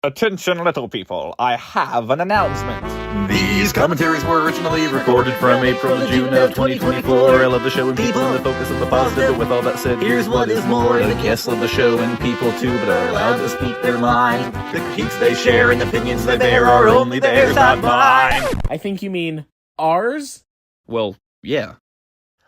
Attention, little people, I have an announcement. These commentaries were originally recorded from April to June of 2024. I love the show and people and the focus of the positive, but with all that said, here's what is more. The guests love the show and people too, but are allowed to speak their mind. The critiques they share and opinions they bear are only theirs, not mine. I think you mean ours? Well, yeah.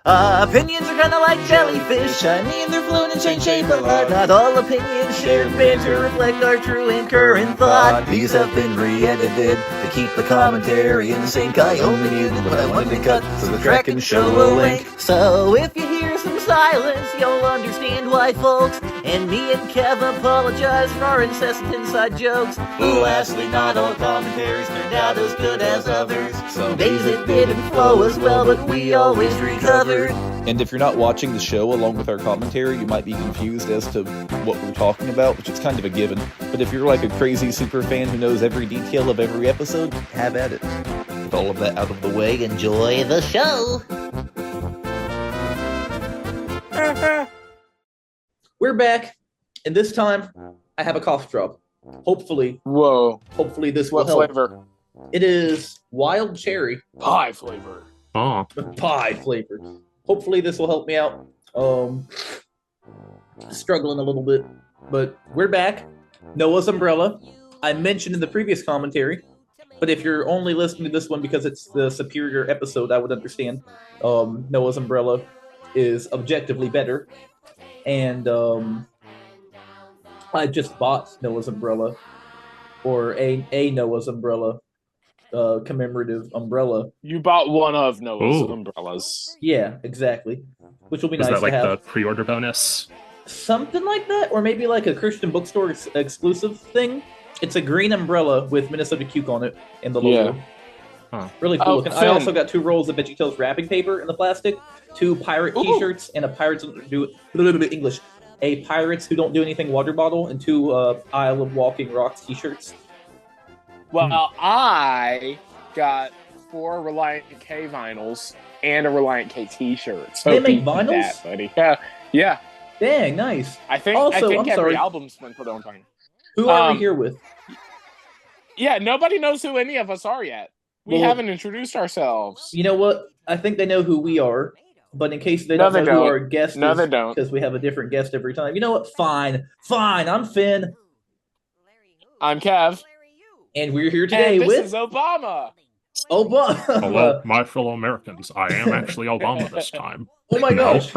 Opinions are kinda like jellyfish, shiny and they're flown and change shape a lot. Not all opinions shared banter reflect our true and current thought. These have been re-edited to keep the commentary in sync. I only muted what I wanted to cut so the track can show a link. So if you hear some silence, you'll understand why, folks. And me and Kev apologize for our incessant inside jokes. Lastly, not all commentaries turned out as good as others. Some days it didn't flow as well, but we always recovered. And if you're not watching the show along with our commentary, you might be confused as to what we're talking about, which is kind of a given. But if you're like a crazy super fan who knows every detail of every episode, have at it. With all of that out of the way, Enjoy the show! We're back, and this time, I have a cough drop. Hopefully this will help. What flavor? It is wild cherry. Pie flavor. Oh. Pie flavor. Hopefully this will help me out. Struggling a little bit, but we're back. Noah's Umbrella. I mentioned in the previous commentary, but if you're only listening to this one because it's the superior episode, I would understand. Noah's Umbrella is objectively better, and I just bought Noah's Umbrella, or a Noah's Umbrella. Commemorative umbrella. You bought one of Noah's umbrellas. Yeah, exactly. Which will be nice to have. Is that like the pre-order bonus? Something like that, or maybe like a Christian bookstore exclusive thing. It's a green umbrella with Minnesota Cuke on it and the logo. Yeah. Huh. Really cool looking. I also got 2 rolls of VeggieTales wrapping paper in the plastic, 2 pirate t-shirts, and a Pirates do a little bit English. A Pirates Who Don't Do Anything water bottle, and 2 Isle of Walking Rocks t-shirts. Well, I got 4 Reliant K vinyls and a Reliant K t-shirt. So they make vinyls? That, buddy. Yeah. Dang, nice. I think every album's been put on time. Who are we here with? Yeah, nobody knows who any of us are yet. We haven't introduced ourselves. You know what? I think they know who we are, but in case they don't know who our guest is, they don't. Because we have a different guest every time. You know what? Fine. I'm Finn. I'm Kev. And we're here today with... This is Obama. Hello, my fellow Americans. I am actually Obama this time. Oh my gosh.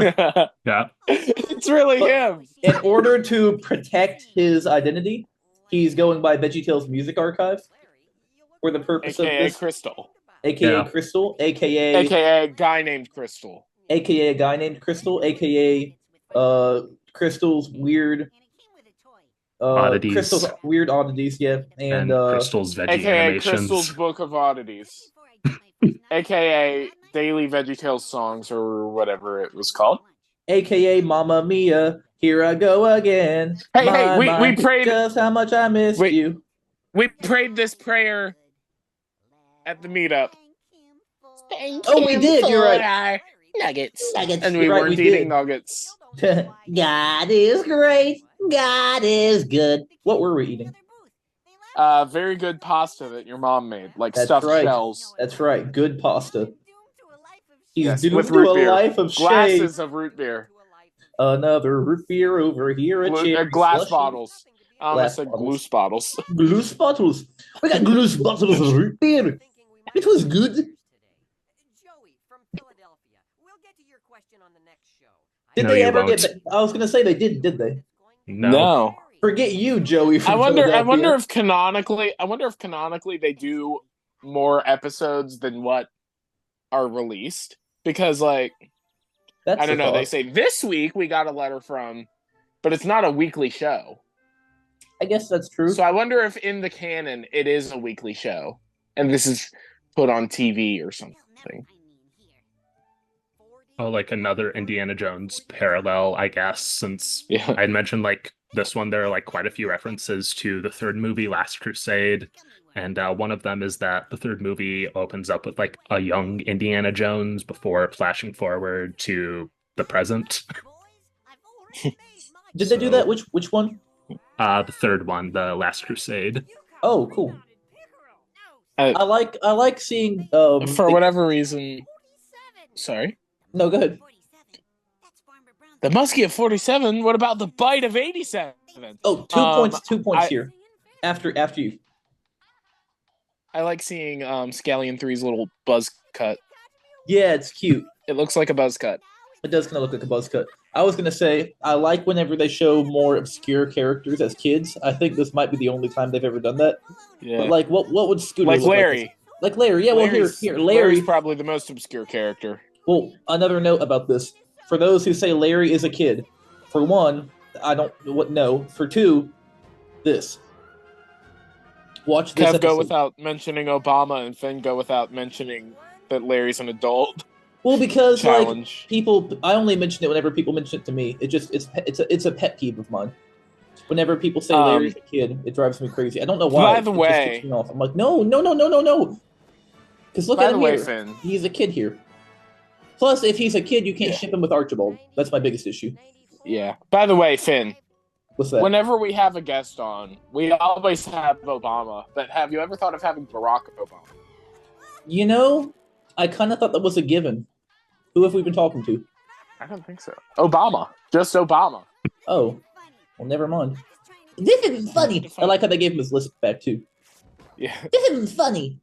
Yeah. It's really him. In order to protect his identity, he's going by VeggieTales Music Archive for the purpose of this. Crystal. AKA Crystal. AKA guy named Crystal. AKA a guy named Crystal. AKA Crystal's weird... oddities. Crystal's weird oddities, yeah. And Crystal's Veggie AKA animations. Crystal's Book of Oddities. AKA Daily VeggieTales Songs, or whatever it was called. AKA Mamma Mia, here I go again. We prayed just how much I missed you. We prayed this prayer at the meetup. Thank we did, you're right. Our nuggets. And we weren't eating nuggets. God is great. God is good. What were we eating? Very good pasta that your mom made, like That's stuffed right. shells. That's right, good pasta. He's doomed with to root a beer. life of shame. Glasses of root beer. Another root beer over here. Glass bottles. Glass said bottles. gloose bottles. Gloose bottles. We got gloose bottles of root beer. It was good. Joey from Philadelphia. We'll get to your question on the next show. Did they ever get? I was gonna say they did they? No. Forget you, Joey. From I wonder Philadelphia. if canonically they do more episodes than what are released, because I don't know. They say this week we got a letter from, but it's not a weekly show. I guess that's true. So I wonder if in the canon it is a weekly show, and this is put on TV or something. Oh, like another Indiana Jones parallel, I guess, since I'd mentioned this one, there are quite a few references to the third movie, Last Crusade, and one of them is that the third movie opens up with a young Indiana Jones before flashing forward to the present. Did they do that? Which one? The third one, The Last Crusade. Oh, cool. Uh, I like seeing for whatever reason. Sorry. No, go ahead. The Muskie of 47. What about the Bite of 87? Oh, 2 points here. After you. I like seeing Scallion 3's little buzz cut. Yeah, it's cute. It looks like a buzz cut. It does kind of look like a buzz cut. I was gonna say I like whenever they show more obscure characters as kids. I think this might be the only time they've ever done that. Yeah. But like, what would Scooter like look Larry? Like Larry, yeah. Larry's, Larry's Larry's probably the most obscure character. Well, another note about this: for those who say Larry is a kid, for one, I don't know. For two, this. Watch this. Kev go without mentioning Obama, and Finn go without mentioning that Larry's an adult. Well, because challenge. Like people, I only mention it whenever people mention it to me. It's a pet peeve of mine. Whenever people say Larry's a kid, it drives me crazy. I don't know why. By the way, I'm like, no. Because look at him here. Finn. He's a kid here. Plus, if he's a kid, you can't ship him with Archibald. That's my biggest issue. Yeah. By the way, Finn. What's that? Whenever we have a guest on, we always have Obama. But have you ever thought of having Barack Obama? You know, I kind of thought that was a given. Who have we been talking to? I don't think so. Obama. Just Obama. Oh. Well, never mind. This isn't funny. I like how they gave him his list back, too. Yeah. This isn't funny.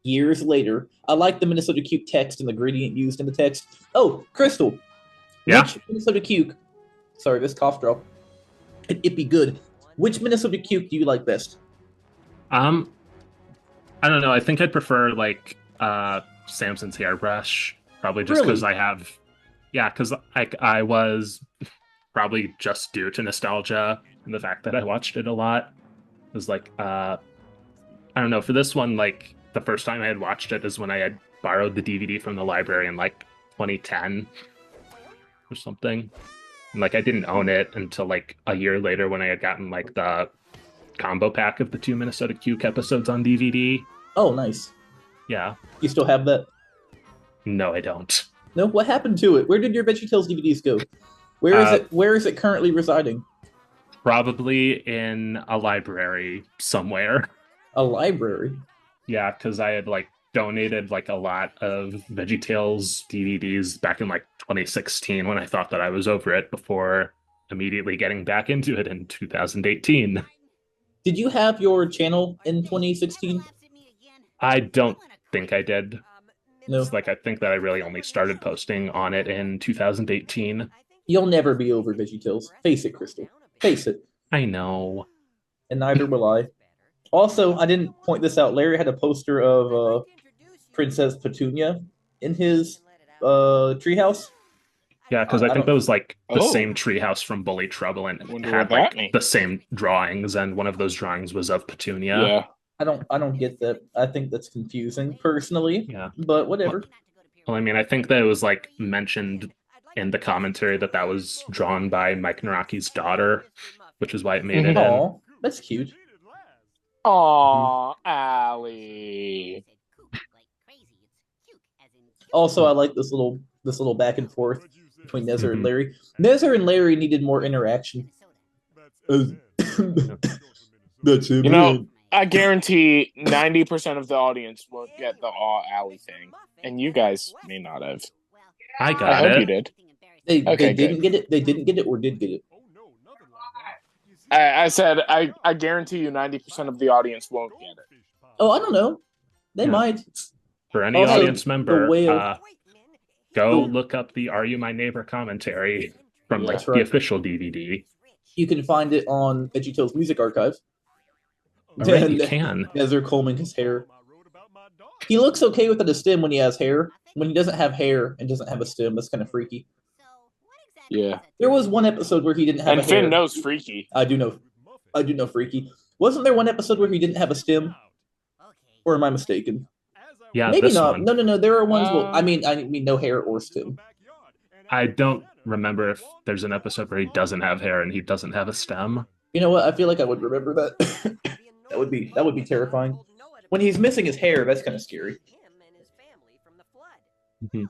Years later, I like the Minnesota Cuke text and the gradient used in the text. Oh, Crystal. Yeah? Which Minnesota Cuke? Sorry, this cough drop. It'd be good. Which Minnesota Cuke do you like best? I don't know. I think I'd prefer, like, Samson's hairbrush. Probably just because I have... Yeah, because I was... probably just due to nostalgia and the fact that I watched it a lot. It was like, I don't know, for this one, like, the first time I had watched it is when I had borrowed the DVD from the library in, like, 2010 or something. And, like, I didn't own it until, like, a year later when I had gotten, like, the combo pack of the 2 Minnesota Cuke episodes on DVD. Oh, nice. Yeah. You still have that? No, I don't. No? What happened to it? Where did your VeggieTales DVDs go? Where is it currently residing? Probably in a library somewhere. A library? Yeah, because I had like donated like a lot of VeggieTales DVDs back in like 2016 when I thought that I was over it before immediately getting back into it in 2018. Did you have your channel in 2016? I don't think I did. No. It's like I think that I really only started posting on it in 2018. You'll never be over VeggieTales. Face it, Crystal. Face it. I know. And neither will I. Also, I didn't point this out. Larry had a poster of Princess Petunia in his treehouse. Yeah, because I think that was like the same treehouse from Bully Trouble, and it had like the same drawings, and one of those drawings was of Petunia. Yeah. I don't get that. I think that's confusing personally. Yeah. But whatever. Well, I mean, I think that it was like mentioned in the commentary that was drawn by Mike Naraki's daughter, which is why it made it in. That's cute. Aw, Allie. Also, I like this little back and forth between Nezzer and Larry. Nezzer and Larry needed more interaction. That's it. You know, I guarantee 90% of the audience won't get the Aw, Allie thing, and you guys may not have. I hope you did. They didn't get it. They didn't get it, or did get it. I said I guarantee you 90% of the audience won't get it. Oh, I don't know. They might. For any audience member, go look up the "Are You My Neighbor" commentary from the official DVD. You can find it on VeggieTales Music Archive. Right, you can. Nezzer combing his hair. He looks okay without a stem when he has hair. When he doesn't have hair and doesn't have a stem, that's kind of freaky. Yeah. There was one episode where he didn't have a hair. And Finn knows freaky. I do know freaky. Wasn't there one episode where he didn't have a stem? Or am I mistaken? Yeah, maybe not. One. No. There are ones. I mean, no hair or stem. I don't remember if there's an episode where he doesn't have hair and he doesn't have a stem. You know what? I feel like I would remember that. that would be terrifying. When he's missing his hair, that's kind of scary. Mm-hmm.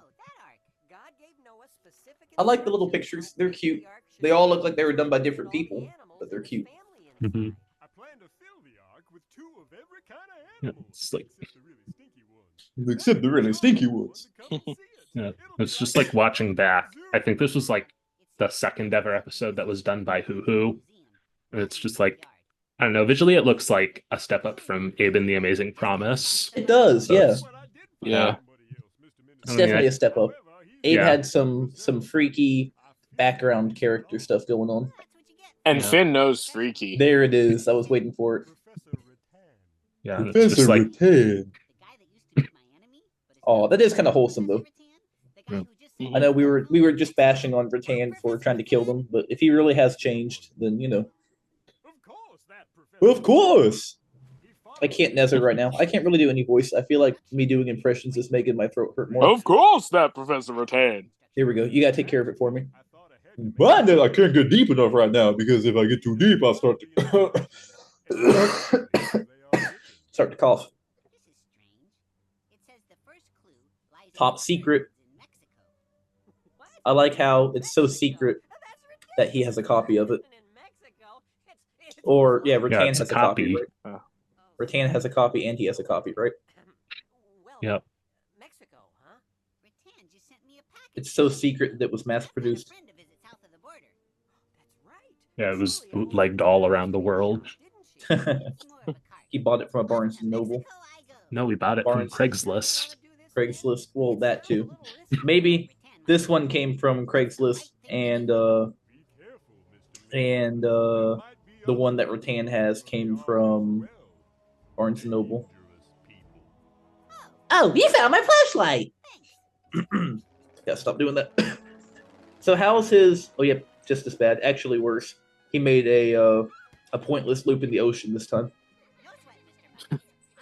I like the little pictures. They're cute. They all look like they were done by different people, but they're cute. Mm-hmm. I plan to fill the ark with 2 of every kind of Yeah, animal. it's like, Except the really stinky ones. yeah, it's just like watching back. I think this was like the second ever episode that was done by Hoo Hoo. And it's just like, I don't know, visually it looks like a step up from Abe and the Amazing Promise. It does, So yeah. it's- Yeah. It's I mean, definitely a step up. Abe Yeah. had some freaky background character stuff going on. And Yeah. Finn knows freaky. There it is. I was waiting for it. Yeah, and it's just like, Oh, that is kind of wholesome though. Yeah. I know we were just bashing on Rattan for trying to kill them, but if he really has changed, then you know. Of course. I can't Nezzer right now. I can't really do any voice. I feel like me doing impressions is making my throat hurt more. Of course, that Professor Rattan. Here we go. You gotta take care of it for me. But I can't get deep enough right now because if I get too deep, I'll start to cough. Top secret. I like how it's so secret that he has a copy of it. Or yeah, Rattan it's has a a copy. copy. Right? Rattan has a copy and he has a copy, right? Yep. It's so secret that it was mass produced. Yeah, it was bootlegged all around the world. He bought it from a Barnes and Noble. No, we bought it from Barnes. Craigslist. Craigslist. Well, that too. Maybe this one came from Craigslist and the one that Rattan has came from Barnes and Noble. Oh, you found my flashlight. Yeah, stop doing that. So how's his? Oh, yeah, just as bad. Actually, worse. He made a pointless loop in the ocean this time.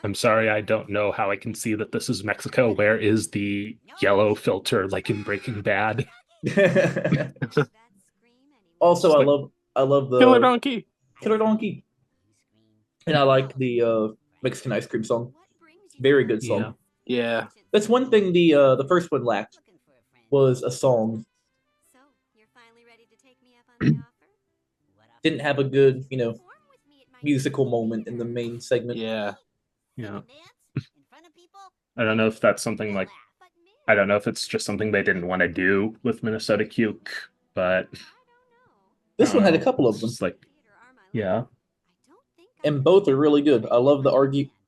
I'm sorry, I don't know how I can see that this is Mexico. Where is the yellow filter, like in Breaking Bad? Also, I love the Killer Donkey. Killer Donkey, and I like the Mexican ice cream song. Very good song. Yeah. That's one thing the first one lacked was a song. Didn't have a good, musical moment in the main segment. Yeah. Yeah. I don't know if that's something like, I don't know if it's just something they didn't want to do with Minnesota Cuke, but This one had a couple of it's them, just like, yeah. and both are really good. I love the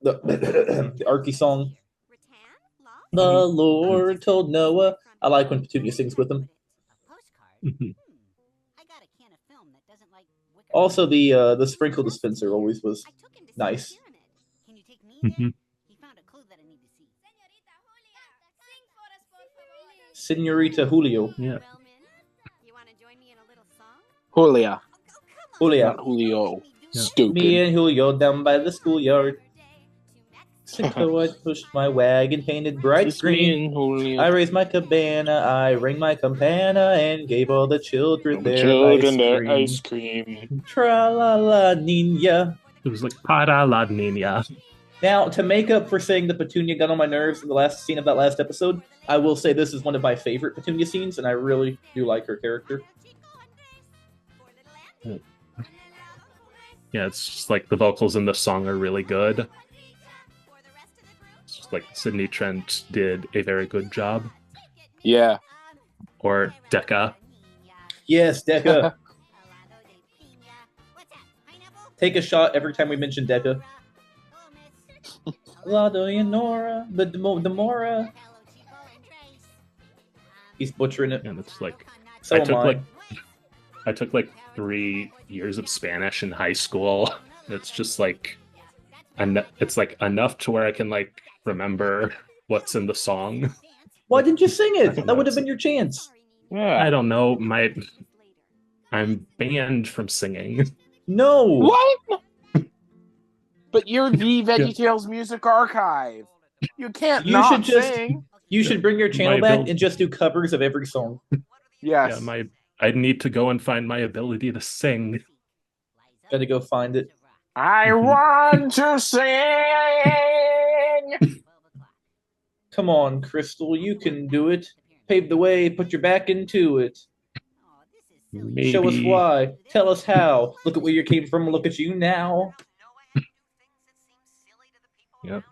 the Arky song. The Lord told Noah. I like when Petunia sings with him. Also, the sprinkle dispenser always was nice. Mhm. Senorita Julio. Yeah. Julia. Julia. Not Julio. Yeah. Stupid. Me and Julio down by the schoolyard. So I pushed my wagon painted bright It's me green. and Julio. I raised my cabana, I rang my campana, and gave all the children The their children ice their cream. ice cream. Tra la la nina. It was like para la niña. Now, to make up for saying that Petunia got on my nerves in the last scene of that last episode, I will say this is one of my favorite Petunia scenes, and I really do like her character. Yeah, it's just like the vocals in the song are really good. It's just like Sydney Trent did a very good job. Yeah. Or Decca. Yes, Decca. Take a shot every time we mention Decca. Lado and Nora, the Demora. He's butchering it. And it's like, So I am took I. I took like 3 years of Spanish in high school. It's just like, it's like enough to where I can like remember what's in the song. Why didn't you sing it? That would have been your chance. Yeah. I don't know. I'm banned from singing. No. What? But you're the VeggieTales Music Archive. You can't You not should just- sing. You should bring your channel My back build- and just do covers of every song. Yes. Yeah, I need to go and find my ability to sing. Gotta go find it. I want to sing. Come on, Crystal, you can do it. Pave the way, put your back into it. Maybe. Show us why. Tell us how. Look at where you came from. Look at you now. Yep.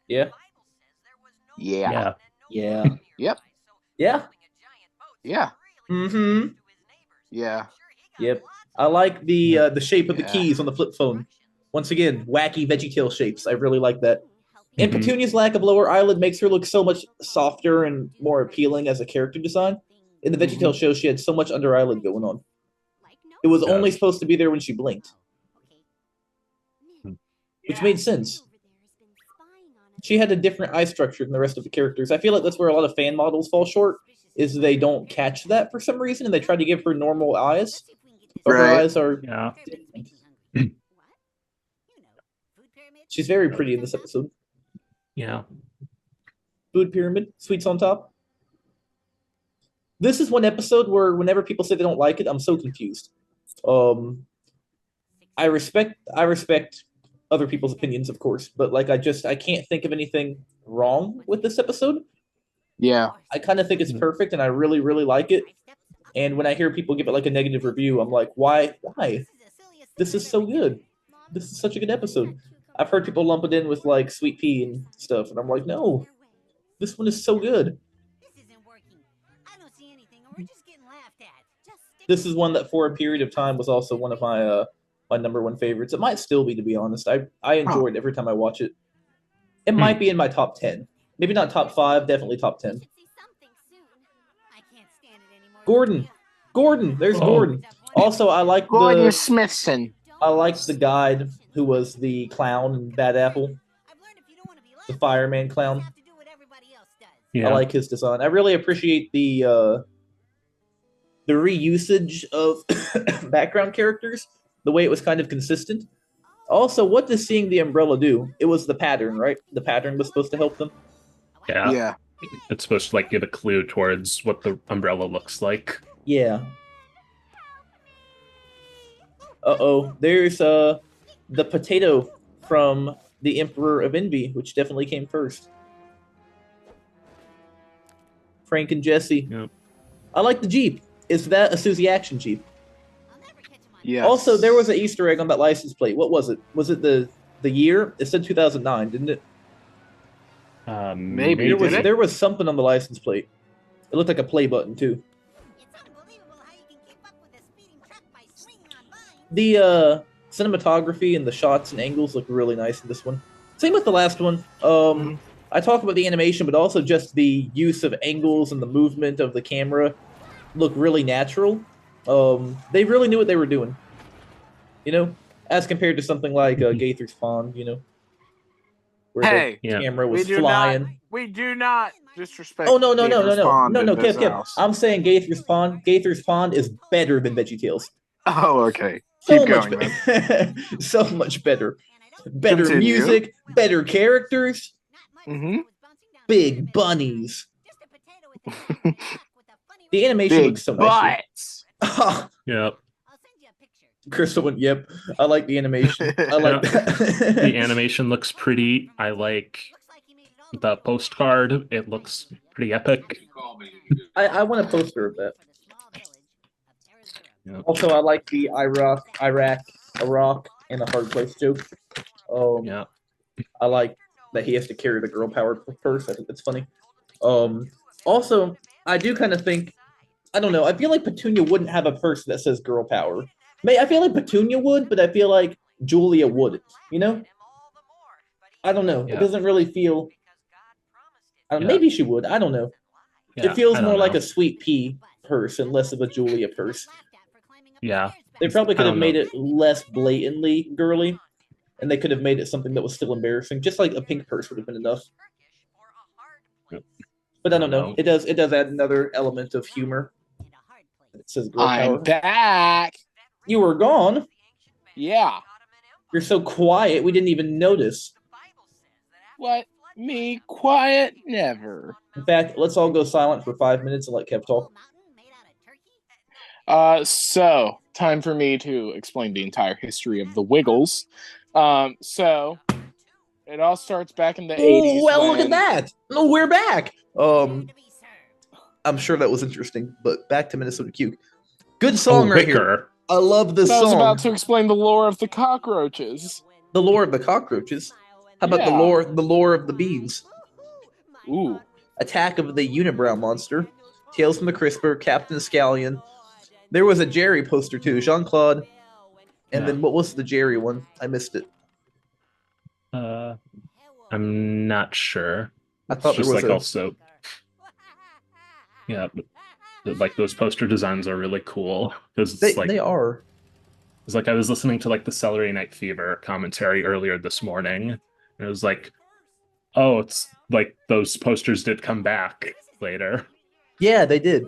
Yeah. Yeah. Yeah. Yep. Yeah. Yeah. Mm-hmm. Yeah. Yep. I like the shape of the Yeah. keys on the flip phone. Once again, wacky VeggieTales shapes. I really like that. And Mhm. Petunia's lack of lower eyelid makes her look so much softer and more appealing as a character design. In the VeggieTales show, she had so much under eyelid going on. It was only supposed to be there when she blinked, which made sense. She had a different eye structure than the rest of the characters. I feel like that's where a lot of fan models fall short, is they don't catch that for some reason, and they try to give her normal eyes. But her eyes are different. She's very pretty in this episode. Yeah. Food pyramid, sweets on top. This is one episode where whenever people say they don't like it, I'm so confused. I respect other people's opinions, of course, but like I can't think of anything wrong with this episode. Yeah. I kind of think it's perfect, and I really, really like it. And when I hear people give it like a negative review, I'm like, why? Why? This is so good. This is such a good episode. I've heard people lump it in with like Sweet Pea and stuff, and I'm like, no, this one is so good. This is one that for a period of time was also one of my my number one favorites. It might still be, to be honest. I enjoy it every time I watch it. It might be in my top 10. Maybe not top 5, definitely top 10. Gordon. There's Gordon. Also, I like Gordon Smithson. I liked the guide who was the clown in Bad Apple. The fireman clown. Yeah. I like his design. I really appreciate the reusage of background characters, the way it was kind of consistent. Also, what does seeing the umbrella do? It was the pattern, right? The pattern was supposed to help them. Yeah. Yeah. It's supposed to like give a clue towards what the umbrella looks like. Yeah. Uh-oh. There's the potato from the Emperor of Envy, which definitely came first. Frank and Jesse. Yep. I like the Jeep. Is that a Susie Action Jeep? Yeah. Also, there was an Easter egg on that license plate. What was it? Was it the year? It said 2009, didn't it? Maybe. There was something on the license plate. It looked like a play button, too. The cinematography and the shots and angles look really nice in this one. Same with the last one. I talk about the animation, but also just the use of angles and the movement of the camera look really natural. They really knew what they were doing, you know, as compared to something like Gaither's Pond, you know, where the camera was flying. We do not disrespect. Oh no, Kev. I'm saying Gaither's Pond. Gaither's Pond is better than VeggieTales. Oh, okay. So so much better. Better Continue. music, better characters, Mm-hmm. big bunnies. The animation Big looks so nice. butts. Yep. Crystal went, yep. I like the animation. I like that. The animation looks pretty. I like the postcard. It looks pretty epic. I want a poster of that. Yep. Also, I like the Iraq, and a hard place joke. Yeah. I like that he has to carry the girl power purse. I think that's funny. Also, I do kind of think, I don't know, I feel like Petunia wouldn't have a purse that says girl power. I feel like Petunia would, but I feel like Julia wouldn't, you know? I don't know. Yeah. It doesn't really feel... Maybe she would. I don't know. Yeah, it feels I don't more like know. a Sweet Pea purse and less of a Julia purse. Yeah. They probably could I have don't made know. it less blatantly girly, and they could have made it something that was still embarrassing. Just like a pink purse would have been enough. Yep. But I don't know. It does add another element of humor. It says girl I'm power. back. You were gone. Yeah. You're so quiet. We didn't even notice. What? Me quiet? Never. In fact, let's all go silent for 5 minutes and let Kev talk. So time for me to explain the entire history of the Wiggles. So it all starts back in the 80s. Oh, well, look at that. No, we're back. I'm sure that was interesting, but back to Minnesota Cuke. Good song right here. Wicker. I love this I was song. about to explain the lore of the cockroaches. The lore of the cockroaches. How about Yeah. the lore of the beans? Ooh. Attack of the Unibrow monster. Tales from the Crisper. Captain Scallion. There was a Jerry poster too. Jean-Claude. And then what was the Jerry one? I missed it. I'm not sure. I thought It's there just was like a... also, yeah, but like those poster designs are really cool because it's like They are. it's like I was listening to like the Celery Night Fever commentary earlier this morning, and it was like, oh, it's like those posters did come back later. Yeah, they did.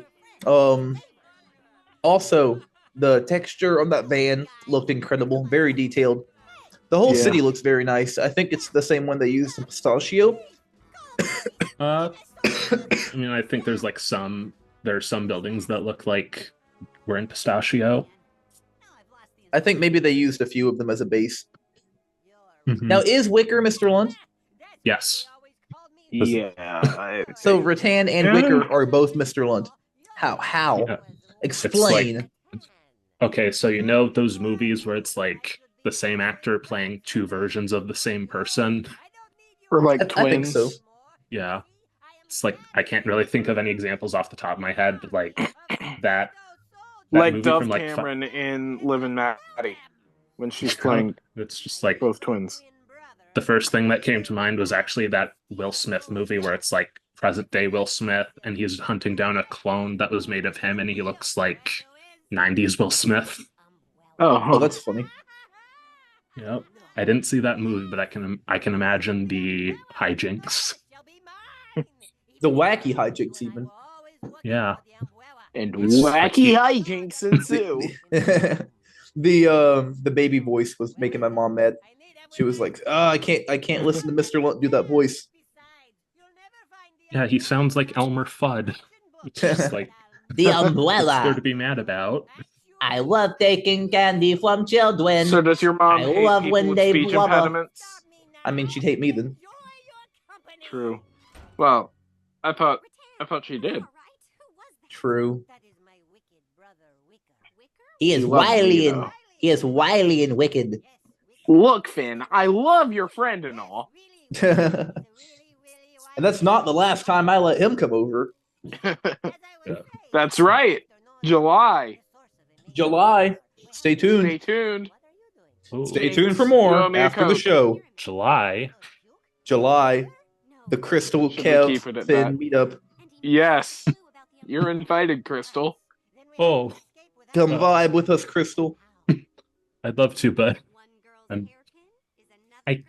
Also, the texture on that van looked incredible, very detailed. The whole city looks very nice. I think it's the same one they used in Pistachio. I mean, I think there are some buildings that look like we're in Pistachio. I think maybe they used a few of them as a base. Mhm. Now, is Wicker Mr. Lund? Yes. Yeah. So Rattan and Wicker are both Mr. Lund. How? Yeah. Explain. Okay, so you know those movies where it's like the same actor playing two versions of the same person? Or like I twins. think so. Yeah. It's like I can't really think of any examples off the top of my head, but like that Like movie Dove from like Cameron in Liv and Maddie when she's playing it's just like both twins. the first thing that came to mind was actually that Will Smith movie where it's like present day Will Smith and he's hunting down a clone that was made of him and he looks like 90s Will Smith. Oh, that's funny. Yep. I didn't see that movie, but I can imagine the hijinks. The wacky hijinks, even. Yeah. And It's wacky like- hijinks ensue. The baby voice was making my mom mad. She was like, "Oh, I can't listen to Mr. Lunt do that voice." Yeah, he sounds like Elmer Fudd. It's just like The what's there umbrella. to be mad about? I love taking candy from children. So does your mom I hate love people when with they speech blubber. impediments? I mean, she'd hate me then. True. Well, I thought she did. True. He is He loves me, wily and though. he is wily and wicked. Look, Finn, I love your friend and all. And that's not the last time I let him come over. That's right. July. July. Stay tuned. Stay tuned. Ooh, Stay tuned for You more owe me a after the Coke. show. July. July. The Crystal Should we Kev keep it at Finn that? meetup. Yes. You're invited, Crystal. Oh, Come vibe with us, Crystal. I'd love to, but I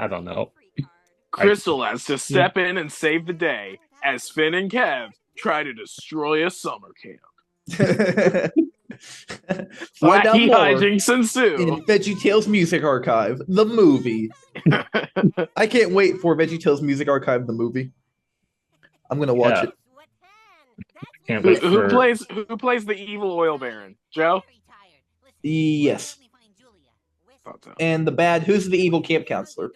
don't know. Crystal has to step in and save the day as Finn and Kev try to destroy a summer camp. Find out Wacky more hijinks ensue. in VeggieTales Music Archive, the movie. I can't wait for VeggieTales Music Archive, the movie. I'm gonna watch Yeah. it. Can't Who, wait who for plays the evil oil baron? Joe? Yes. Thought so. And the bad. Who's the evil camp counselor?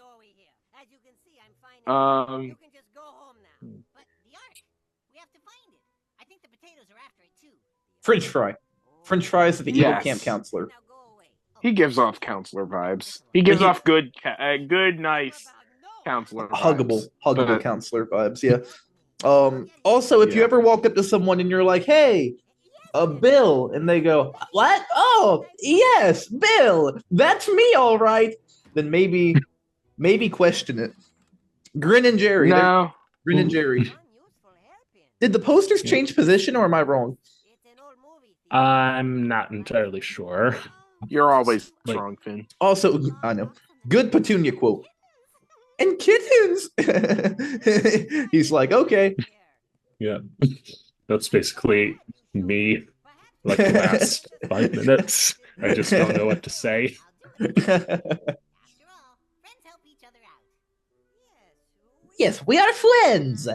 French Fry. French Fry is the evil Yes. camp counselor. He gives off counselor vibes. He gives He- off good, nice counselor vibes. Huggable But- counselor vibes. Yeah. Also, if you Yeah. ever walk up to someone and you're like, "Hey, Bill," and they go, "What? Oh, yes, Bill. That's me, all right." Then maybe question it. Grin and Jerry. No. Grin and Jerry. Did the posters change position, or am I wrong? I'm not entirely sure. You're always Like- wrong, Finn. Also, I know. Good Petunia quote. And kittens. He's like, okay. Yeah. That's basically me like the last 5 minutes. I just don't know what to say. Yes, we are friends.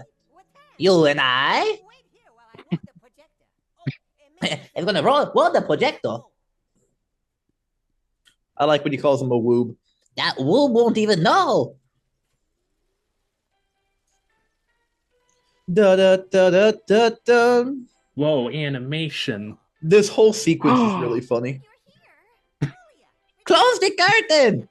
You and I. I'm gonna roll the projector. I like when he calls him a woob. That woo won't even know. Da da da da da da. Whoa, animation. This whole sequence is really funny. Close the curtain!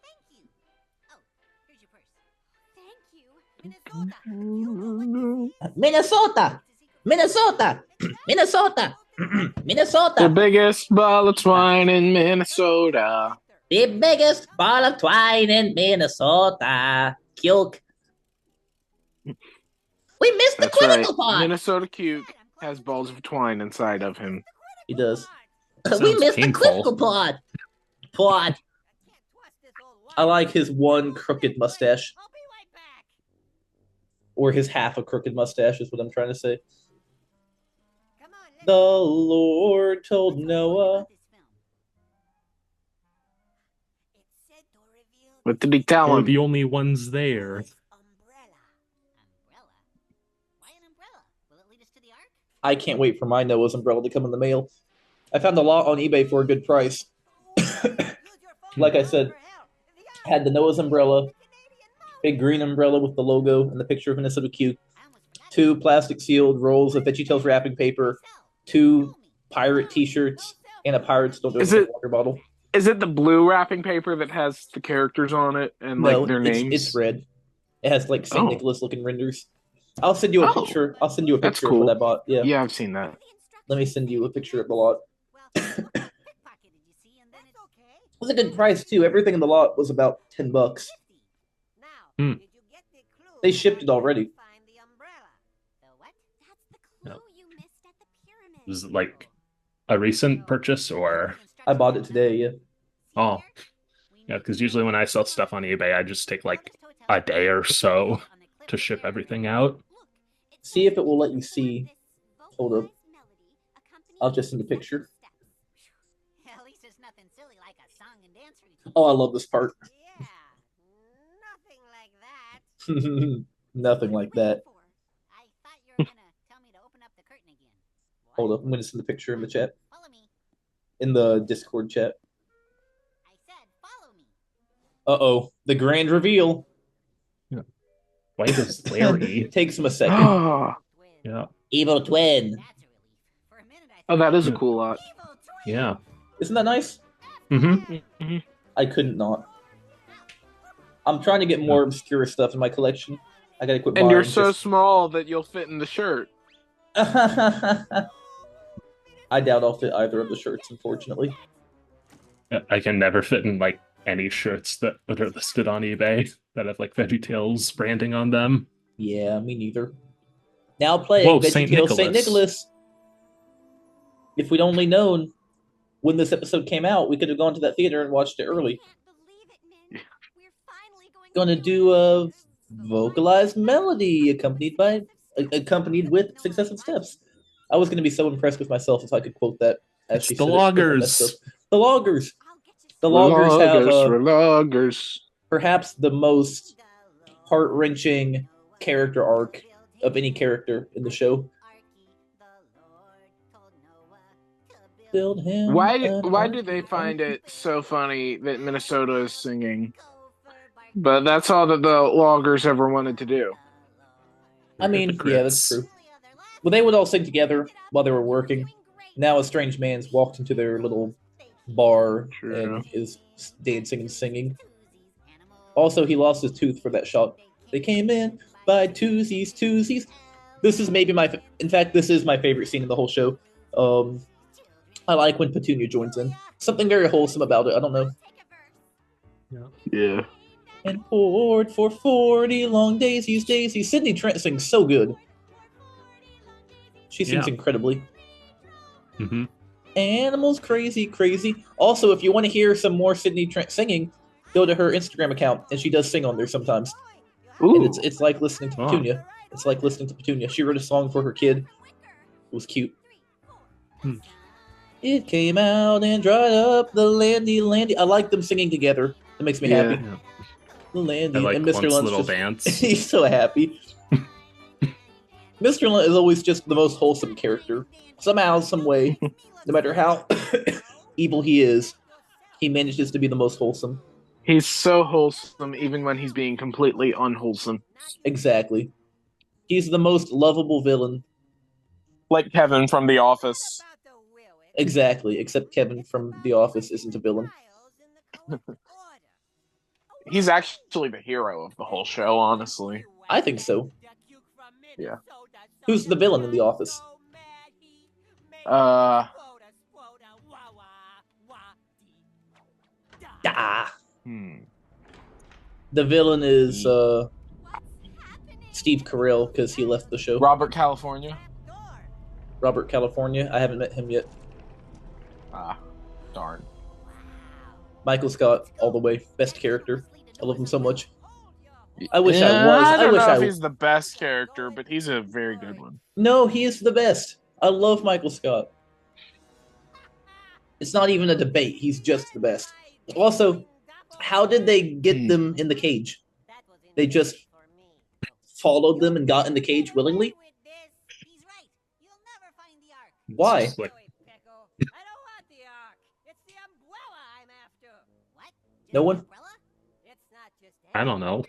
Minnesota! Minnesota! Minnesota! Minnesota! The biggest ball of twine in Minnesota. The biggest ball of twine in Minnesota. Cuke. We missed the clinical part. Minnesota Cuke has balls of twine inside of him. He does. We missed the clinical part. Plot. I like his one crooked mustache. Or his half a crooked mustache is what I'm trying to say. The Lord told Noah. What did he tell We're him? the only ones there. I can't wait for my Noah's umbrella to come in the mail. I found a lot on eBay for a good price. Like I said, had the Noah's umbrella, big green umbrella with the logo and the picture of Minnesota Cuke, 2 plastic sealed rolls of VeggieTales wrapping paper, 2 pirate t-shirts, and a Pirates Don't Do It water bottle. Is it the blue wrapping paper that has the characters on it and like their names? It's red. It has like St. Nicholas looking renders. I'll send you a picture. I'll send you a picture of what I bought. Yeah, I've seen that. Let me send you a picture of the lot. It was a good price too. Everything in the lot was about $10. They shipped it already. No. Was it like a recent purchase or? I bought it today. Yeah. Oh, yeah. Because usually when I sell stuff on eBay, I just take like a day or so to ship everything out. See if it will let you see. Hold up. I'll just send a picture. Oh, I love this part. Nothing like that. Hold up. I'm going to send a picture in the chat. In the Discord chat. Uh-oh. The grand reveal. Yeah. Why does Larry? It takes him a second. Yeah. Evil twin. Oh, that is a cool lot. Yeah. Isn't that nice? Mm-hmm. I couldn't not. I'm trying to get more obscure stuff in my collection. I gotta quit buying. And you're so small that you'll fit in the shirt. I doubt I'll fit either of the shirts, unfortunately. I can never fit in like any shirts that are listed on eBay that have like VeggieTales branding on them. Yeah, me neither. Now playing VeggieTales St. Nicholas. If we'd only known when this episode came out, we could have gone to that theater and watched it early. Gonna do a vocalized melody accompanied with successive steps. I was gonna be so impressed with myself if I could quote that. As she the loggers. The loggers. The loggers have loggers. Perhaps the most heart-wrenching character arc of any character in the show. Build him. Why do they find it so funny that Minnesota is singing? But that's all that the loggers ever wanted to do. I mean, yeah, that's true. Well, they would all sing together while they were working. Now a strange man's walked into their little bar and is dancing and singing. Also, he lost his tooth for that shot. They came in by twosies. This is maybe this is my favorite scene in the whole show. I like when Petunia joins in. Something very wholesome about it. I don't know. Yeah. And poured for 40 long daisies. Sydney Trent sings so good. She sings incredibly. Mm-hmm. Animals crazy. Also, if you want to hear some more Sydney Trent singing, go to her Instagram account, and she does sing on there sometimes. Ooh. And it's like listening to Petunia. It's like listening to Petunia. She wrote a song for her kid. It was cute. It came out and dried up the landy. I like them singing together. It makes me happy. Yeah. The landy I like and Mr. Lunt's little dance. He's so happy. Mr. Lunt is always just the most wholesome character. Somehow, some way, no matter how evil he is, he manages to be the most wholesome. He's so wholesome even when he's being completely unwholesome. Exactly. He's the most lovable villain. Like Kevin from The Office. Exactly, except Kevin from The Office isn't a villain. He's actually the hero of the whole show, honestly. I think so. Yeah. Who's the villain in The Office? The villain is Steve Carell because he left the show. Robert California. Robert California. I haven't met him yet. Darn. Michael Scott, all the way, best character. I love him so much. I wish I was. I don't know if he's the best character, but he's a very good one. No, he is the best. I love Michael Scott. It's not even a debate. He's just the best. Also, how did they get them in the cage? They just followed them and got in the cage willingly? Why? No one? I don't know.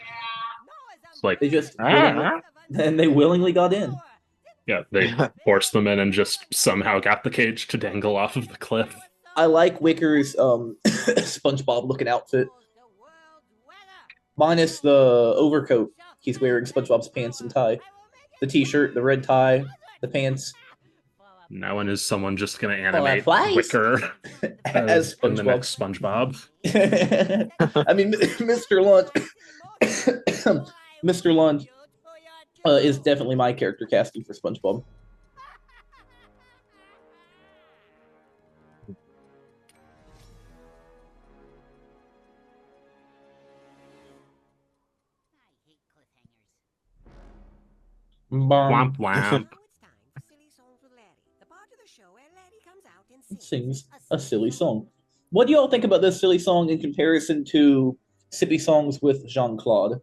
It's like they just willingly got in. Yeah, they forced them in and just somehow got the cage to dangle off of the cliff. I like Wicker's SpongeBob looking outfit. Minus the overcoat. He's wearing SpongeBob's pants and tie. The t-shirt, the red tie, the pants. Now when is someone just going to animate Wicker as in the next SpongeBob? I mean, Mr. Lunch. Mr. Lunch is definitely my character casting for SpongeBob. Womp womp. Sings a silly song. What do y'all think about this silly song in comparison to Sippy songs with Jean-Claude?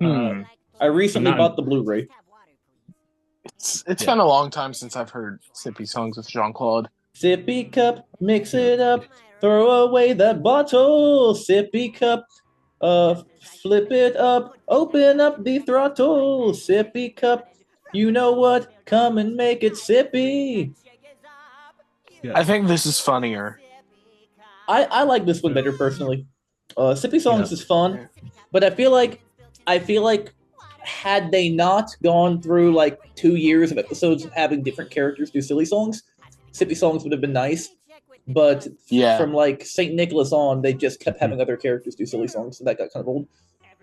I recently bought the Blu-ray. It's been a long time since I've heard Sippy songs with Jean-Claude. Sippy cup, mix it up, throw away that bottle. Sippy cup, flip it up, open up the throttle. Sippy cup, you know what? Come and make it sippy. Yeah. I think this is funnier. I like this one better personally. Sippy songs is fun, but I feel like had they not gone through like 2 years of episodes of having different characters do silly songs, Sippy songs would have been nice. But from like St. Nicholas on, they just kept having other characters do silly songs, and that got kind of old.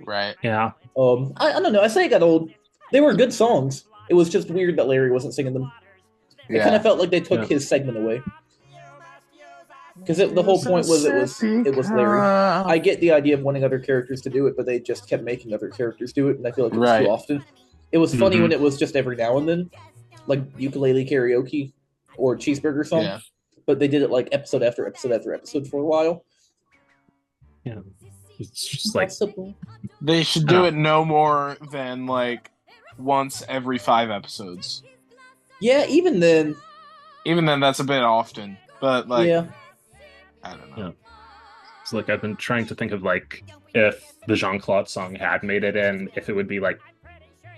Right. Yeah. I don't know. I say it got old. They were good songs. It was just weird that Larry wasn't singing them. It kind of felt like they took his segment away. Because the whole point was it was Larry. I get the idea of wanting other characters to do it, but they just kept making other characters do it, and I feel like it was too often. It was funny when it was just every now and then, like ukulele karaoke or cheeseburger song. Yeah. But they did it like episode after episode after episode for a while. Yeah. It's just like they should do it no more than like once every 5 episodes. Yeah, even then that's a bit often. But like I don't know. Yeah. So like I've been trying to think of like if the Jean-Claude song had made it in, if it would be like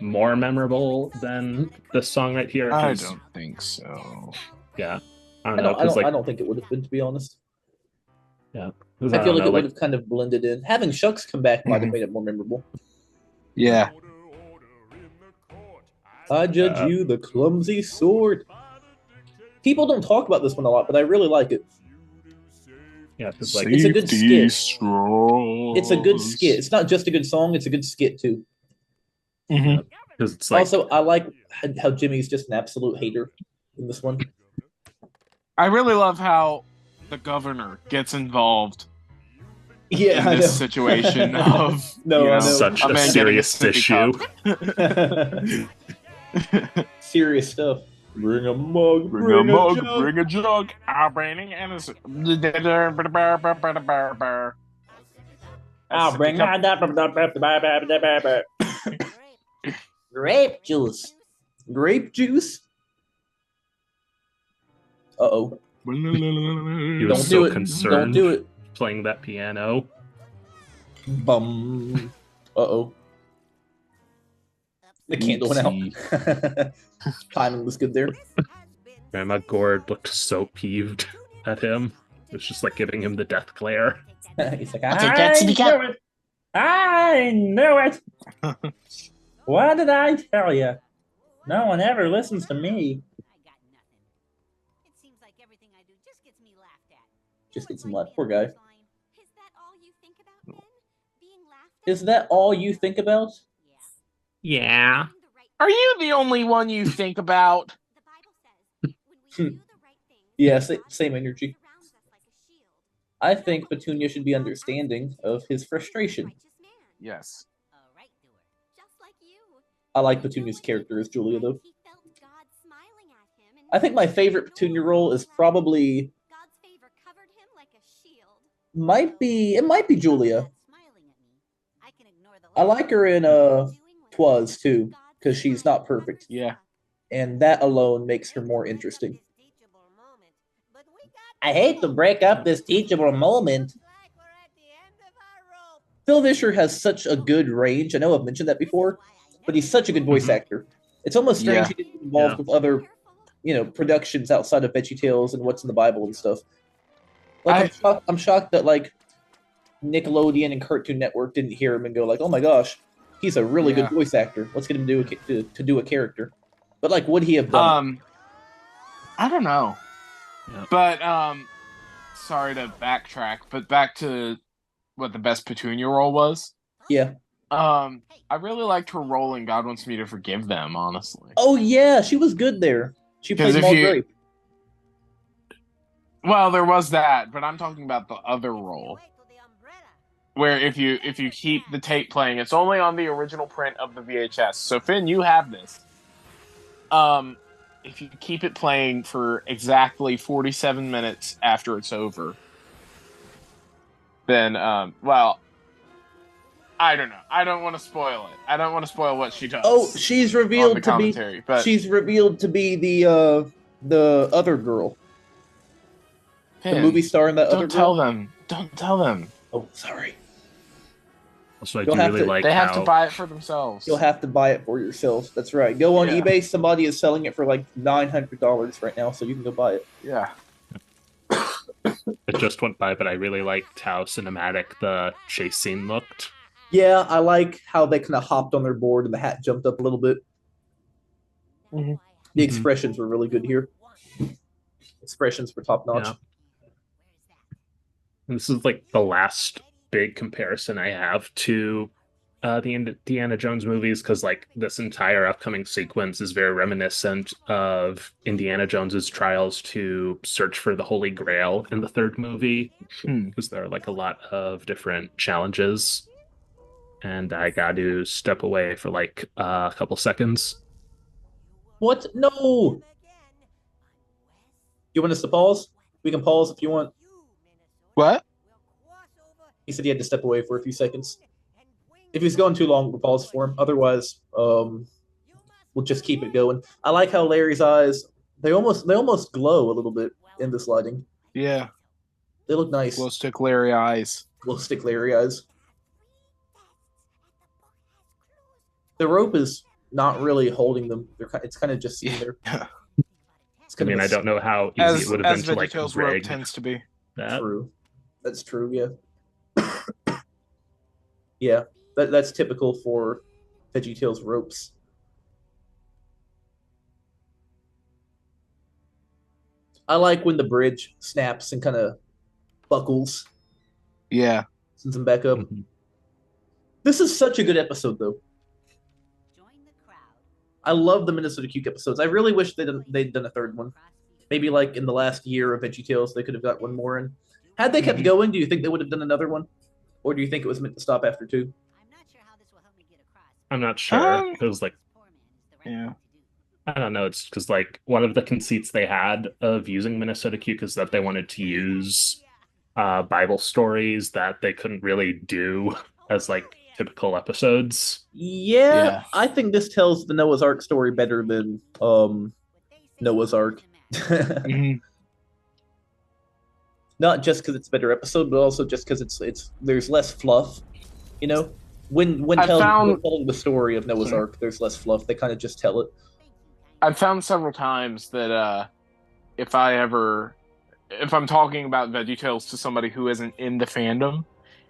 more memorable than this song right here. I don't think so. Yeah. I don't know. I don't think it would have been, to be honest. Yeah. I feel like it would have kind of blended in. Having Shucks come back might have made it more memorable. Yeah. I judge you the clumsy sort. People don't talk about this one a lot, but I really like it. Yeah, it's like it's a good skit. It's a good skit. It's not just a good song; it's a good skit too. Mm-hmm. It's like, also, I like how Jimmy's just an absolute hater in this one. I really love how the governor gets involved. In this situation of such a serious issue. Serious stuff. Bring a mug, bring a jug. I'll bring innocent. I'll bring grape juice. Grape juice? Uh-oh. He was so concerned. Don't do it. Playing that piano. Bum. Uh-oh. The candle went out. Timing was good there. Grandma Gord looked so peeved at him. It was just like giving him the death glare. He's like, I'll take that city cup. knew it. I knew it. What did I tell you? No one ever listens to me. It seems like everything I do just gets me laughed at. Just get some laugh. Poor guy. Is that all you think about, Finn? Being laughed at? Is that all you think about? Yeah. Are you the only one you think about? The Bible says when we do the right thing, Yeah, God same energy. surrounds us like a shield. I think Petunia should be understanding of his frustration. Righteous man. Yes. A right doer. Just like you. I like Petunia's character as Julia, though. He felt God smiling at him, and I think my favorite Petunia role is probably God's favor covered him like a shield. it might be Julia. Smiling at me. I can ignore the I like her in doing what Twas too, God because she's not covered perfect, Yeah. and that alone makes her more interesting. This teachable moment, but we got I hate to break up this teachable moment. like we're at the end of our rope. Phil Vischer has such a good range. I know I've mentioned that before, but he's such a good voice actor. It's almost strange Yeah. he didn't get involved with other, productions outside of VeggieTales and What's in the Bible and stuff. Like, I'm shocked that like Nickelodeon and Cartoon Network didn't hear him and go like, "Oh my gosh, he's a really good voice actor. Let's get him to do a character." But like, would he have done? I don't know. Yeah. But sorry to backtrack, but back to what the best Petunia role was. Yeah. I really liked her role in God Wants Me to Forgive Them, honestly. Oh yeah, she was good there. She 'Cause played if Maul you- Grape. Well, there was that, but I'm talking about the other role. Where if you keep the tape playing, it's only on the original print of the VHS. So Finn, you have this. If you keep it playing for exactly 47 minutes after it's over, then well, I don't know. I don't want to spoil it. I don't want to spoil what she does. Oh, she's revealed to be. commentary, but She's revealed to be the other girl, Finn, the movie star in that other don't tell girl. them. Don't tell them. Oh, sorry. Also, I You'll do have really to- like They how have to buy it for themselves. You'll have to buy it for yourself. That's right. Go on Yeah. eBay. Somebody is selling it for like $900 right now, so you can go buy it. Yeah. it just went by, but I really liked how cinematic the chase scene looked. Yeah, I like how they kind of hopped on their board and the hat jumped up a little bit. Mhm. The expressions were really good here. Expressions were top notch. Yeah. And this is like the last big comparison I have to the Indiana Jones movies, because like this entire upcoming sequence is very reminiscent of Indiana Jones's trials to search for the Holy Grail in the third movie, because there are like a lot of different challenges. And I got to step away for like a couple seconds. What? No! You want us to pause? We can pause if you want. What? He said he had to step away for a few seconds. If he's going too long, we'll pause for him. Otherwise, we'll just keep it going. I like how Larry's eyes, they almost glow a little bit in this lighting. Yeah. They look nice. Glow stick Larry eyes. Glow stick Larry eyes. The rope is not really holding them. It's kind of just sitting there. It's I kind mean, of I don't know how easy it would have been to like VeggieTales rope rig tends to be. that. True. That's true, yeah. Yeah, that's typical for VeggieTales ropes. I like when the bridge snaps and kind of buckles, Yeah. sends them back up. Mhm. This is such a good episode, though. I love the Minnesota Cuke episodes. I really wish they'd done a third one. Maybe like in the last year of VeggieTales, they could have got one more in. Had they kept going, do you think they would have done another one? Or do you think it was meant to stop after 2? I'm not sure. It was like, Yeah. I don't know. It's because like one of the conceits they had of using Minnesota Cuke is that they wanted to use Bible stories that they couldn't really do as like typical episodes. Yeah, I think this tells the Noah's Ark story better than Noah's Ark. Not just because it's a better episode, but also just because it's there's less fluff. You know, when telling the story of Noah's Ark, there's less fluff. They kind of just tell it. I've found several times that if I'm talking about VeggieTales to somebody who isn't in the fandom,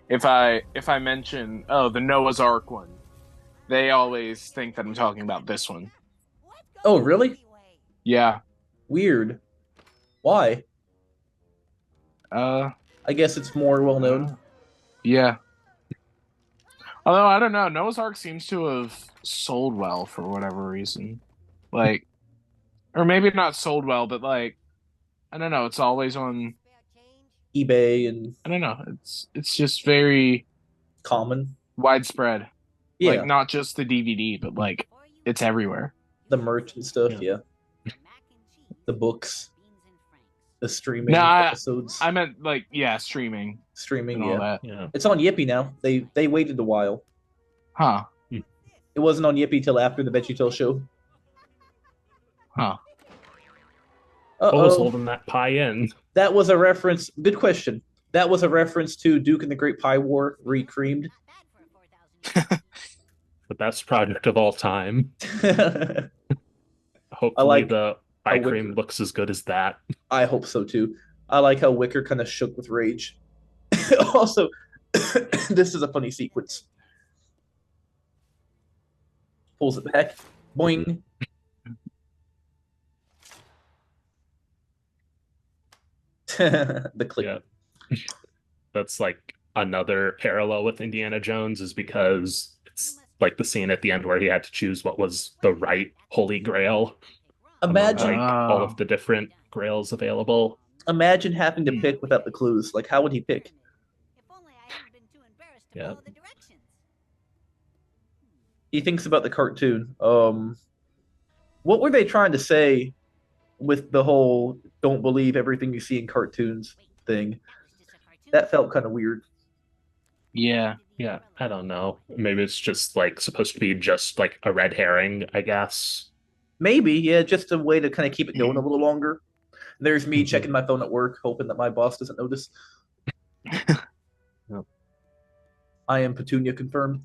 if I mention the Noah's Ark one, they always think that I'm talking about this one. Oh, really? Yeah. Weird. Why? I guess it's more well known. Yeah. Although I don't know, Noah's Ark seems to have sold well for whatever reason. Like, or maybe not sold well, but like, I don't know. It's always on eBay, and I don't know. It's just very common, widespread. Yeah, like not just the DVD, but like it's everywhere. The merch and stuff. Yeah. The books, the streaming episodes. I meant like streaming. Streaming, and all that. Yeah. It's on Yippee now. They waited a while. Huh. It wasn't on Yippee till after the VeggieTales show. Huh. What was holding that pie in? That was a reference. Good question. That was a reference to Duke and the Great Pie War recreamed. The best project of all time. Hopefully like the pie cream looks as good as that. I hope so too. I like how Wicker kind of shook with rage. Also, this is a funny sequence. Pulls it back. Boing. The click. Yeah. That's like another parallel with Indiana Jones, is because it's like the scene at the end where he had to choose what was the right holy grail. Imagine among, all of the different grails available. Imagine having to pick without the clues. Like, how would he pick? Yeah. He thinks about the cartoon. What were they trying to say with the whole "don't believe everything you see in cartoons" thing? That felt kind of weird. Yeah. I don't know. Maybe it's just like supposed to be just like a red herring, I guess. Maybe, yeah, just a way to kind of keep it going a little longer. There's me checking my phone at work, hoping that my boss doesn't notice. Yep. I am Petunia confirmed.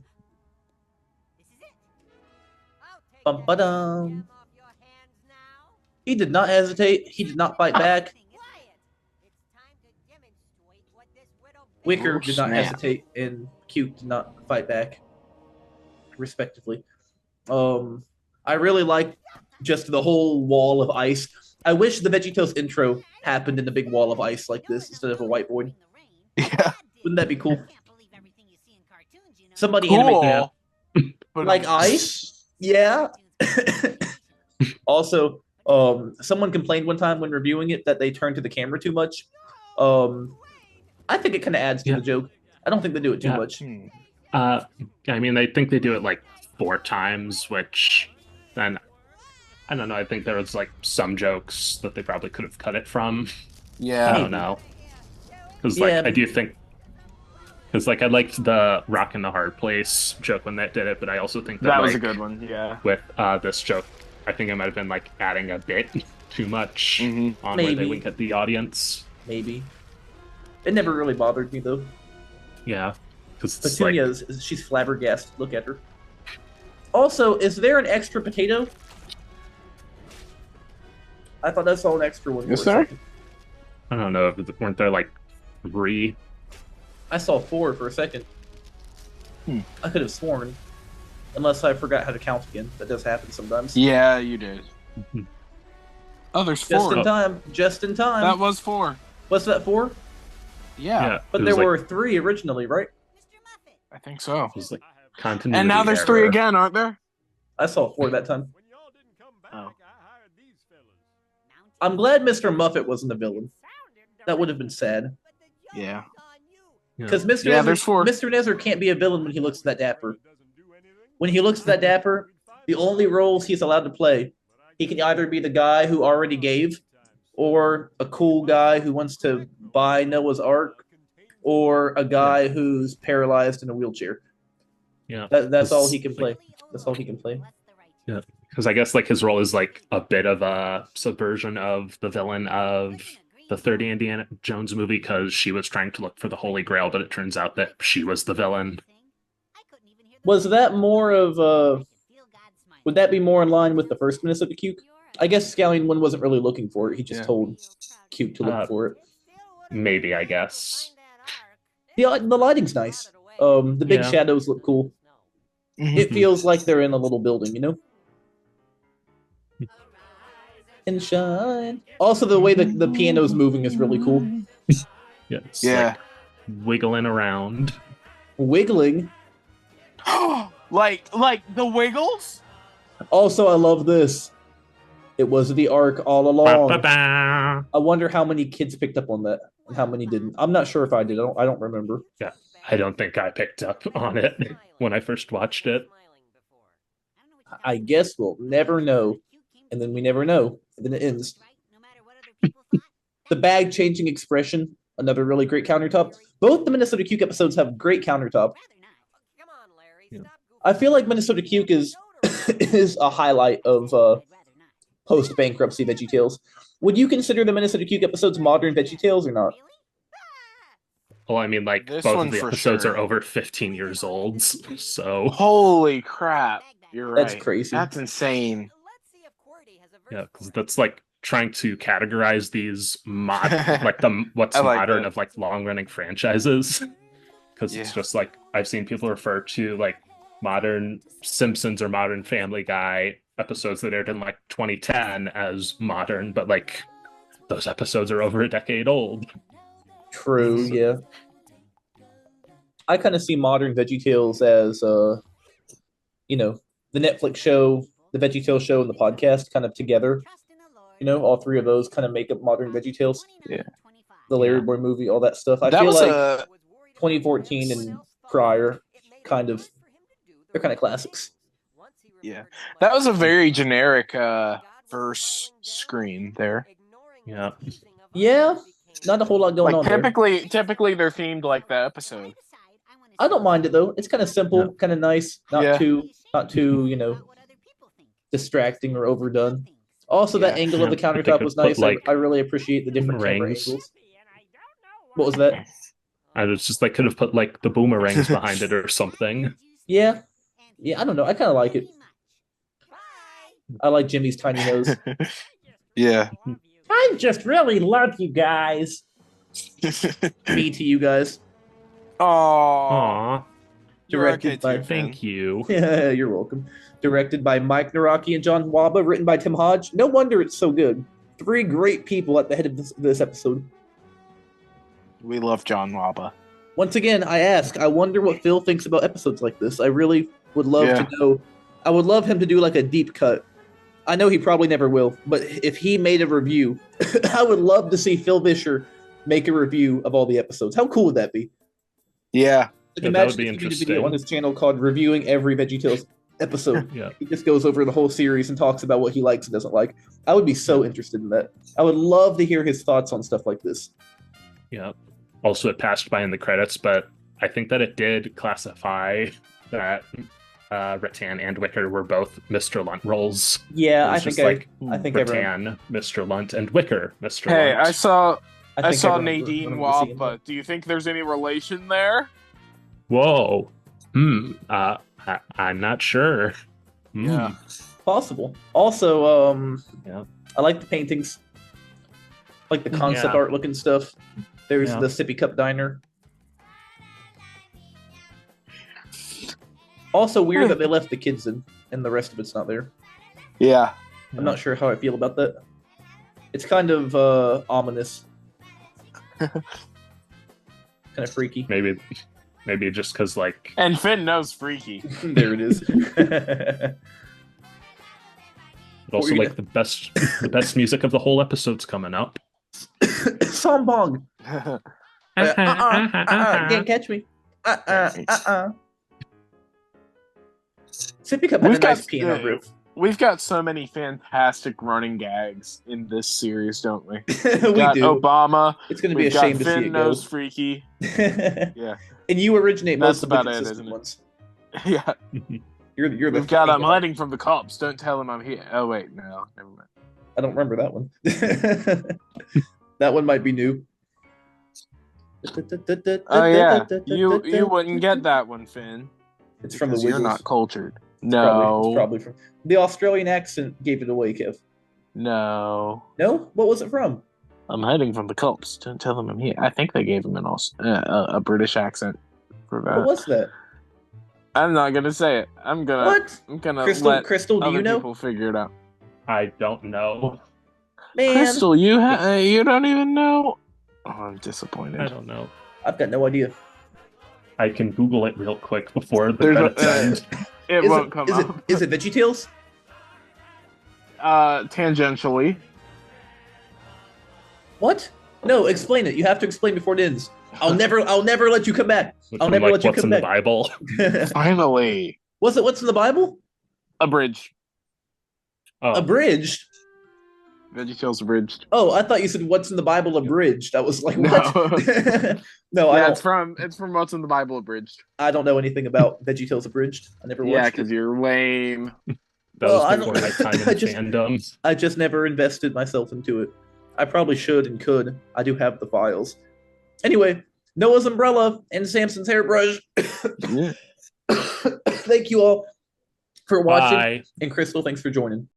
Bum-ba-dum. He did not hesitate. He did not fight back. Wicker did not hesitate, and Cuke did not fight back, respectively. I really like just the whole wall of ice. I wish the VeggieTales intro happened in the big wall of ice like this instead of a whiteboard. Yeah. Wouldn't that be cool? Somebody animate that. Like ice? Yeah. Also, someone complained one time when reviewing it that they turned to the camera too much. I think it kind of adds to the joke. I don't think they do it too much. I mean, I think they do it like 4 times, which then I don't know. I think there was like some jokes that they probably could have cut it from. Yeah, I don't know. Because I do think, because like I liked the "rock in the hard place" joke when that did it, but I also think that was a good one. Yeah. With this joke, I think I might have been like adding a bit too much on where they wink at the audience. Maybe. It never really bothered me though. Yeah, because Petunia she's flabbergasted. Look at her. Also, is there an extra potato? I thought I saw an extra one. Is there? I don't know. Weren't there like 3? I saw 4 for a second. I could have sworn, unless I forgot how to count again. That does happen sometimes. Yeah, you did. Oh, there's 4. Just in time. Just in time. That was 4. Was that 4? Yeah. But there were 3 originally, right? I think so. It was like continuity and now there's error. 3 again, aren't there? I saw 4 that time. When y'all didn't come back, Oh. I hired these fellas. I'm glad Mr. Muffet wasn't the villain. That would have been sad. Yeah. Because Mr. there's 4. Mr. Nezzer can't be a villain when he looks that dapper. When he looks that dapper, the only roles he's allowed to play, he can either be the guy who already gave, or a cool guy who wants to buy Noah's Ark, or a guy who's paralyzed in a wheelchair. Yeah, that's all he can play. That's all he can play. Yeah, because I guess like his role is like a bit of a subversion of the villain of the third Indiana Jones movie, because she was trying to look for the Holy Grail, but it turns out that she was the villain. Was that more of would that be more in line with the first Minnesota Cuke? I guess Scallion one wasn't really looking for it. He just told Cuke to look for it. Maybe, I guess. The lighting's nice. The big shadows look cool. It feels like they're in a little building, you know? And shine. Also, the way the piano's moving is really cool. Like wiggling around. Wiggling? like the Wiggles? Also, I love this. It was the arc all along. Ba-ba-ba. I wonder how many kids picked up on that and how many didn't. I'm not sure if I did. I don't remember. Yeah, I don't think I picked up on it when I first watched it. I guess we'll never know. And then we never know. And then it ends. The bag changing expression, another really great countertop. Both the Minnesota Cuke episodes have great countertop. I feel like Minnesota Cuke is a highlight of post-bankruptcy VeggieTales. Would you consider the Minnesota Cuke episodes modern VeggieTales or not? Well, I mean, like, This both one of the for episodes sure. are over 15 years old, so... Holy crap. You're right. That's crazy. That's insane. Yeah, because that's, like, trying to categorize these what's I like modern that. of, like, long-running franchises. Because it's just, like, I've seen people refer to, like, modern Simpsons or modern Family Guy episodes that aired in, like, 2010 as modern, but, like, those episodes are over a decade old. True, yeah. I kind of see modern VeggieTales as, the Netflix show, the VeggieTales show, and the podcast kind of together. All three of those kind of make up modern VeggieTales. Yeah. The Larry Boy movie, all that stuff. I feel like 2014 and prior, they're kind of classics. Yeah. That was a very generic verse screen there. Yeah. Yeah, not a whole lot going on there. Typically they're themed like the episode. I don't mind it though. It's kind of simple, kind of nice, not too, distracting or overdone. Also, that angle of the countertop was nice. I really appreciate the different camera angles. What was that? I was just like, could have put like the boomerangs behind it or something. Yeah, I don't know. I kind of like it. I like Jimmy's tiny nose. Yeah. I just really love you guys. Me to you guys. Aww. Directed by Thank you. Yeah, you're welcome. Directed by Mike Naraki and John Waba, written by Tim Hodge. No wonder it's so good. 3 great people at the head of this episode. We love John Waba. Once again, I wonder what Phil thinks about episodes like this. I really would love to know. I would love him to do like a deep cut. I know he probably never will, but if he made a review, I would love to see Phil Vischer make a review of all the episodes. How cool would that be? Yeah. Like, imagine if he made a video on his channel called Reviewing Every VeggieTales episode. Yeah. He just goes over the whole series and talks about what he likes and doesn't like. I would be so interested in that. I would love to hear his thoughts on stuff like this. Yeah. Also, it passed by in the credits, but I think that it did classify that Rattan and Wicker were both Mr. Lunt roles. Yeah, I think Rattan, Mr. Lunt, and Wicker, Mr. Hey, Lunt. I saw Nadine Wapa. Do you think there's any relation there? Whoa. I'm not sure. Yeah. Possible. Also, I like the paintings. I like the concept art looking stuff. There's the Sippy Cup Diner. Also weird that they left the kids in and the rest of it's not there. Yeah. I'm not sure how I feel about that. It's kind of ominous. Kind of freaky. Maybe just because, like... And Finn knows freaky. There it is. But also, like, the best music of the whole episode's coming up. Sambong. Can't catch me. Sippy Cup had a nice piano riff. We've got so many fantastic running gags in this series, don't we? We got do. Obama. It's going to be a shame to see Finn it knows go. freaky. Yeah. And you originate most of the consistent ones. Yeah. You're the We've got I'm hiding from the cops. Don't tell him I'm here. Oh wait, no, never mind. I don't remember that one. That one might be new. Oh yeah, you wouldn't get that one, Finn. It's from the Wiggles. You're not cultured. No, it's probably from the Australian accent. Gave it away, Kev. No. No? What was it from? I'm hiding from the cops. Don't tell them I'm here. I think they gave him a British accent for that. What was that? I'm not gonna say it. I'm gonna let Crystal, do other you know? people figure it out. I don't know. Man, Crystal, you don't even know? Oh, I'm disappointed. I don't know. I've got no idea. I can Google it real quick before the credits end. It won't come up. Is it VeggieTales? Tangentially. What? No, explain it. You have to explain before it ends. I'll never let you come back. I'll From, never let you what's come in back. the Bible? Finally. What's in the Bible? Abridged. Oh, Abridged? VeggieTales abridged. Oh, I thought you said what's in the Bible abridged. I was like, what? No, Yeah, it's from what's in the Bible abridged. I don't know anything about VeggieTales abridged. I never Yeah, watched because it. you're lame. that well, I was don't- before my time in I just- fandom. I just never invested myself into it. I probably should and could. I do have the files. Anyway, Noah's umbrella and Samson's hairbrush. Yeah. Thank you all for watching. Bye. And Crystal, thanks for joining.